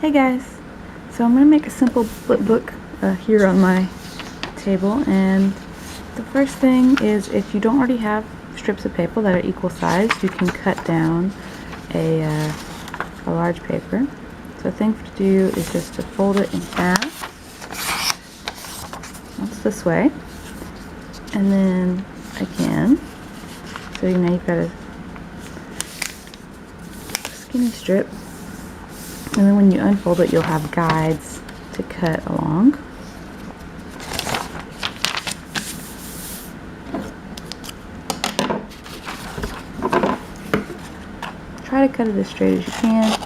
Hey guys, so I'm going to make a simple flip book here on my table, and the first thing is, if you don't already have strips of paper that are equal size, you can cut down a large paper. So the thing to do is just to fold it in half, that's this way, and then again, so now you've got a skinny strip. And then when you unfold it, you'll have guides to cut along. Try to cut it as straight as you can.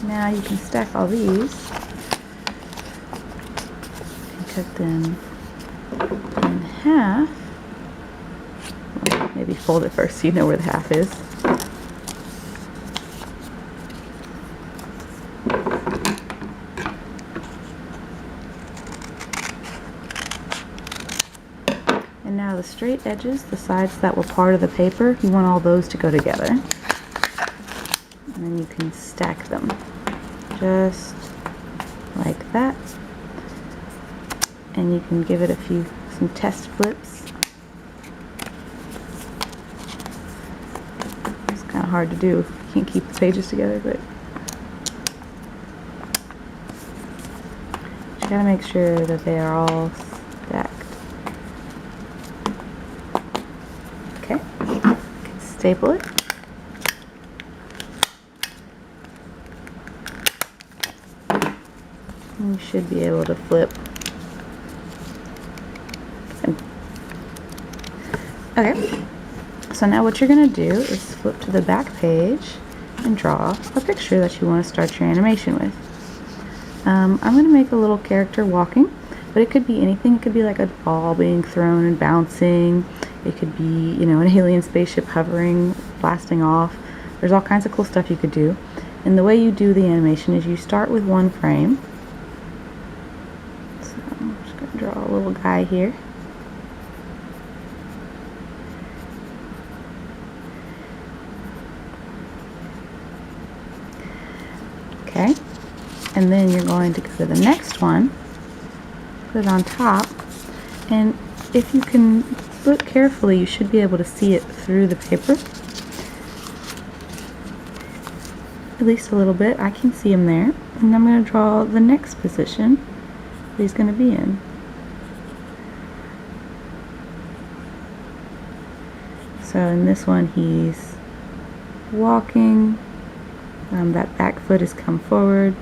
Now you can stack all these and cut them in half. Well, maybe fold it first so you know where the half is. And now the straight edges, the sides that were part of the paper, you want all those to go together. And then you can stack them just like that, and you can give it some test flips. It's kind of hard to do, you can't keep the pages together, but you gotta make sure that they are all stacked. Okay, you can staple it. You should be able to flip. Okay, so now what you're going to do is flip to the back page and draw a picture that you want to start your animation with. I'm going to make a little character walking, but it could be anything. It could be like a ball being thrown and bouncing. It could be, you know, an alien spaceship hovering, blasting off. There's all kinds of cool stuff you could do. And the way you do the animation is you start with one frame. I'm just going to draw a little guy here. Okay, and then you're going to go to the next one, put it on top, and if you can look carefully, you should be able to see it through the paper. At least a little bit. I can see him there. And I'm going to draw the next position that he's going to be in. So in this one he's walking, that back foot has come forward,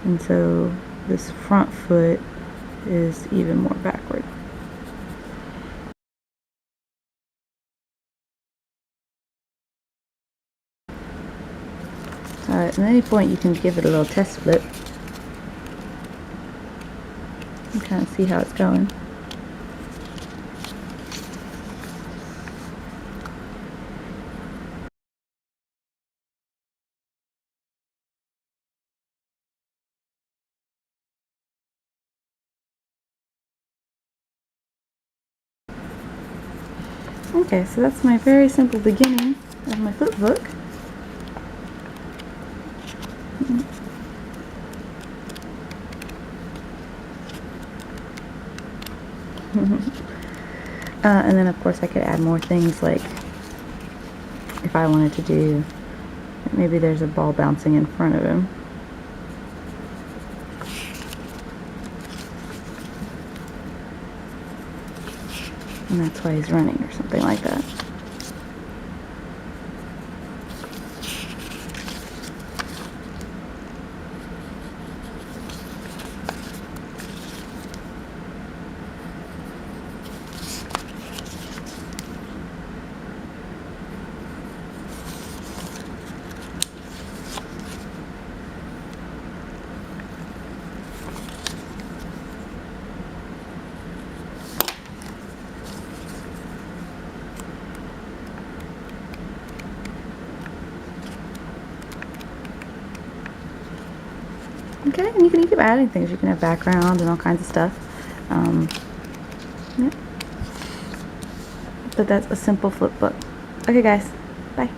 and so this front foot is even more backward. At any point you can give it a little test flip and kind of see how it's going. Okay, so that's my very simple beginning of my flip book. And then of course I could add more things, like if I wanted to do, maybe there's a ball bouncing in front of him. And that's why he's running, or something like that. Okay, and you can keep adding things. You can have background and all kinds of stuff. Yeah. But that's a simple flip book. Okay guys, bye.